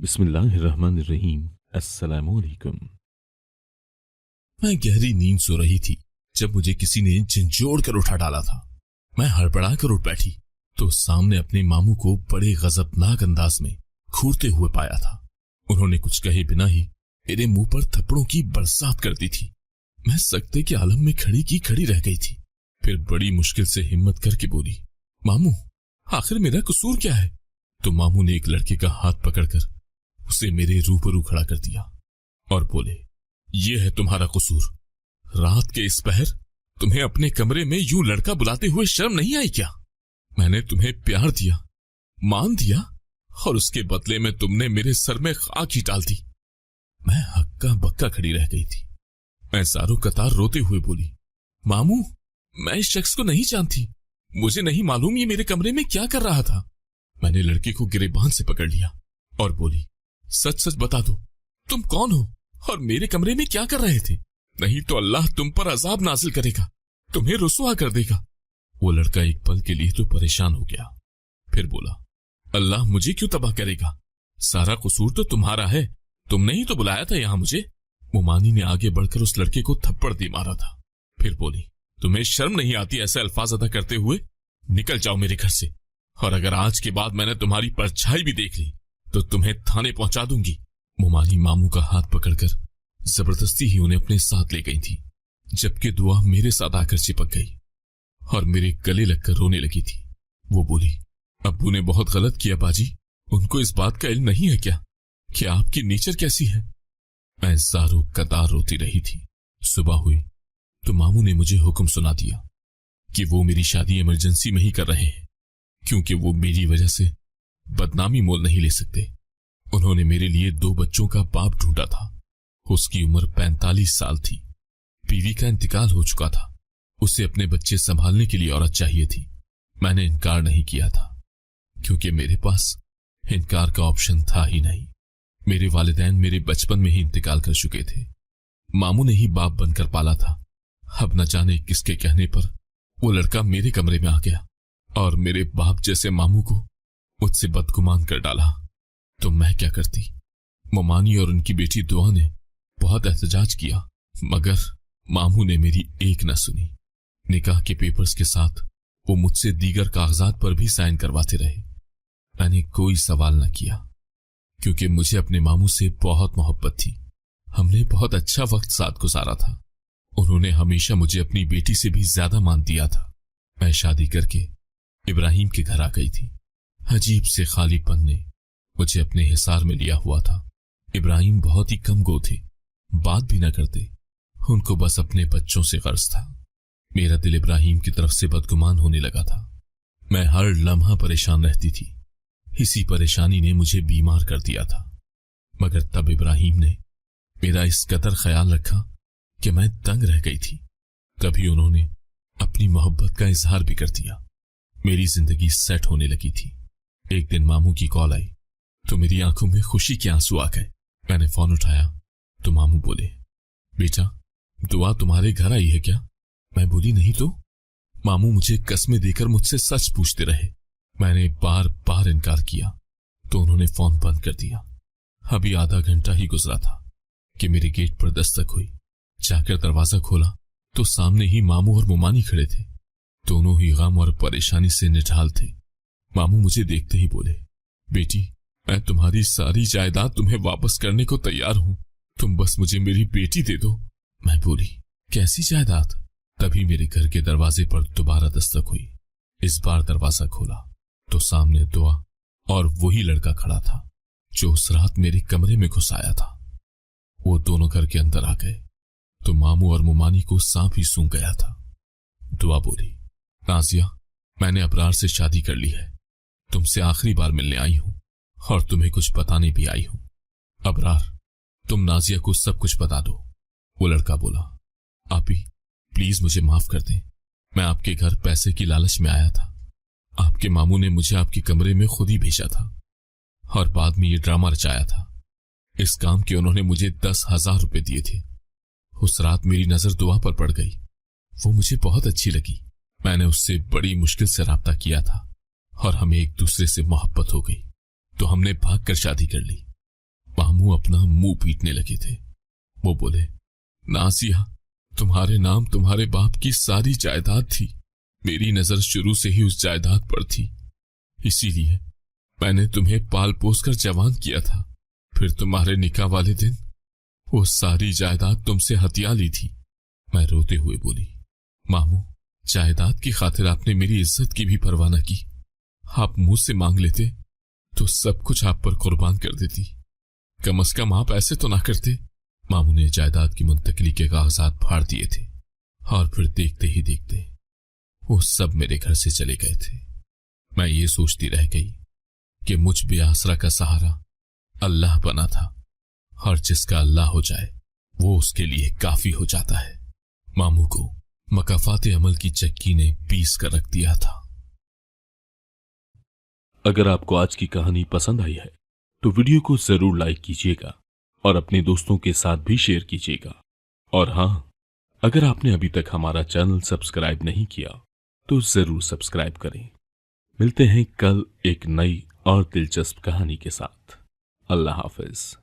बिस्मिल्लाहिर्रहमानिर्रहीम। अस्सलाम वालेकुम। मैं गहरी नींद सो रही थी जब मुझे किसी ने झंझोड़ कर उठा डाला था। मैं हड़बड़ा कर उठ बैठी तो सामने अपने मामू को बड़े गजबनाक अंदाज में घूरते हुए पाया था। उन्होंने कुछ कहे बिना ही मेरे मुंह पर थप्पड़ों की बरसात कर दी थी। मैं सकते के आलम में खड़ी की खड़ी रह गई थी। फिर बड़ी मुश्किल से हिम्मत करके बोली, मामू आखिर मेरा कसूर क्या है? तो मामू ने एक लड़के का हाथ पकड़कर उसे मेरे रूबरू खड़ा कर दिया और बोले, ये है तुम्हारा कसूर। रात के इस पहर तुम्हें अपने कमरे में यूं लड़का बुलाते हुए शर्म नहीं आई क्या? मैंने तुम्हें प्यार दिया, मान दिया और उसके बदले में तुमने मेरे सर में खाक ही डाल दी। मैं हक्का बक्का खड़ी रह गई थी। मैं सारों कतार रोते हुए बोली, मामू मैं इस शख्स को नहीं जानती, मुझे नहीं मालूम ये मेरे कमरे में क्या कर रहा था। मैंने लड़के को गिरेबान से पकड़ लिया और बोली, सच सच बता दो तुम कौन हो और मेरे कमरे में क्या कर रहे थे, नहीं तो अल्लाह तुम पर अजाब नाजिल करेगा, तुम्हें रुसवा कर देगा। वो लड़का एक पल के लिए तो परेशान हो गया, फिर बोला, अल्लाह मुझे क्यों तबाह करेगा, सारा कसूर तो तुम्हारा है, तुमने ही तो बुलाया था यहां मुझे। मोमानी ने आगे बढ़कर उस लड़के को थप्पड़ दे मारा था। फिर बोली, तुम्हें शर्म नहीं आती ऐसे अल्फाज अदा करते हुए? निकल जाओ मेरे घर से, और अगर आज के बाद मैंने तुम्हारी परछाई भी देख ली तो तुम्हें थाने पहुंचा दूंगी। मोमानी मामू का हाथ पकड़कर जबरदस्ती ही उन्हें अपने साथ ले गई थी, जबकि दुआ मेरे साथ आकर चिपक गई और मेरे गले लगकर रोने लगी थी। वो बोली, अब्बू ने बहुत गलत किया बाजी, उनको इस बात का इल्म नहीं है क्या कि आपकी नेचर कैसी है? मैं ज़ारो कतार रोती रही थी। सुबह हुई तो मामू ने मुझे हुक्म सुना दिया कि वो मेरी शादी इमरजेंसी में ही कर रहे हैं, क्योंकि वो मेरी वजह से बदनामी मोल नहीं ले सकते। उन्होंने मेरे लिए 2 बच्चों का बाप ढूंढा था। उसकी उम्र 45 साल थी, बीवी का इंतकाल हो चुका था, उसे अपने बच्चे संभालने के लिए औरत चाहिए थी। मैंने इनकार नहीं किया था, क्योंकि मेरे पास इनकार का ऑप्शन था ही नहीं। मेरे वालिदैन मेरे बचपन में ही इंतकाल कर चुके थे। मामू ने ही बाप बनकर पाला था। अब न जाने किसके कहने पर वो लड़का मेरे कमरे में आ गया और मेरे बाप जैसे मामू को मुझसे बदगुमान कर डाला। तो मैं क्या करती? मोमानी और उनकी बेटी दुआ ने बहुत एहतजाज किया, मगर मामू ने मेरी एक न सुनी। निकाह के पेपर्स के साथ वो मुझसे दीगर कागजात पर भी साइन करवाते रहे। मैंने कोई सवाल न किया, क्योंकि मुझे अपने मामू से बहुत मोहब्बत थी। हमने बहुत अच्छा वक्त साथ गुजारा था। उन्होंने हमेशा मुझे अपनी बेटी से भी ज्यादा मान दिया था। मैं शादी करके इब्राहिम के घर आ गई थी। अजीब से खालीपन ने मुझे अपने हिसार में लिया हुआ था। इब्राहिम बहुत ही कम गो थे, बात भी न करते, उनको बस अपने बच्चों से गर्ज था। मेरा दिल इब्राहिम की तरफ से बदगुमान होने लगा था। मैं हर लम्हा परेशान रहती थी। इसी परेशानी ने मुझे बीमार कर दिया था। मगर तब इब्राहिम ने मेरा इस कदर ख्याल रखा कि मैं तंग रह गई थी। तभी उन्होंने अपनी मोहब्बत का इजहार भी कर दिया। मेरी जिंदगी सेट होने लगी थी। एक दिन मामू की कॉल आई तो मेरी आंखों में खुशी के आंसू आ गए। मैंने फोन उठाया तो मामू बोले, बेटा दुआ तुम्हारे घर आई है क्या? मैं बोली, नहीं तो। मामू मुझे कस्में देकर मुझसे सच पूछते रहे। मैंने बार बार इनकार किया तो उन्होंने फोन बंद कर दिया। अभी आधा घंटा ही गुजरा था कि मेरे गेट पर दस्तक हुई। जाकर दरवाजा खोला तो सामने ही मामू और मोमानी खड़े थे। दोनों ही गम और परेशानी से निढाल थे। मामू मुझे देखते ही बोले, बेटी मैं तुम्हारी सारी जायदाद तुम्हें वापस करने को तैयार हूं, तुम बस मुझे मेरी बेटी दे दो। मैं बोली, कैसी जायदाद? तभी मेरे घर के दरवाजे पर दोबारा दस्तक हुई। इस बार दरवाजा खोला तो सामने दुआ और वही लड़का खड़ा था जो उस रात मेरे कमरे में घुस आया था। वो दोनों घर के अंदर आ गए तो मामू और मोमानी को सांप ही सूंघ गया था। दुआ बोली, नाजिया मैंने अबरार से शादी कर ली है, तुमसे आखिरी बार मिलने आई हूं और तुम्हें कुछ बताने भी आई हूं। अबरार तुम नाजिया को सब कुछ बता दो। वो लड़का बोला, आपी प्लीज मुझे माफ कर दें, मैं आपके घर पैसे की लालच में आया था। आपके मामू ने मुझे आपके कमरे में खुद ही भेजा था और बाद में ये ड्रामा रचाया था। इस काम के उन्होंने मुझे 10,000 रुपए दिए थे। उस रात मेरी नजर दुआ पर पड़ गई, वो मुझे बहुत अच्छी लगी। मैंने उससे बड़ी मुश्किल से राब्ता किया था और हमें एक दूसरे से मोहब्बत हो गई तो हमने भाग कर शादी कर ली। मामू अपना मुंह पीटने लगे थे। वो बोले, नासिया, तुम्हारे नाम तुम्हारे बाप की सारी जायदाद थी। मेरी नजर शुरू से ही उस जायदाद पर थी, इसीलिए मैंने तुम्हें पाल पोस कर जवान किया था। फिर तुम्हारे निकाह वाले दिन वो सारी जायदाद तुमसे हथिया ली थी। मैं रोते हुए बोली, मामू, जायदाद की खातिर आपने मेरी इज्जत की भी परवाह न की। आप मुझसे मांग लेते तो सब कुछ आप पर कुर्बान कर देती। कम से कम आप ऐसे तो ना करते। मामू ने जायदाद की मुंतकली के कागजात फाड़ दिए थे और फिर देखते ही देखते वो सब मेरे घर से चले गए थे। मैं ये सोचती रह गई कि मुझ बेआसरा का सहारा अल्लाह बना था, और जिसका अल्लाह हो जाए वो उसके लिए काफी हो जाता है। मामू को मकाफात अमल की चक्की ने पीस कर रख दिया था। अगर आपको आज की कहानी पसंद आई है तो वीडियो को जरूर लाइक कीजिएगा और अपने दोस्तों के साथ भी शेयर कीजिएगा। और हाँ, अगर आपने अभी तक हमारा चैनल सब्सक्राइब नहीं किया तो जरूर सब्सक्राइब करें। मिलते हैं कल एक नई और दिलचस्प कहानी के साथ। अल्लाह हाफिज।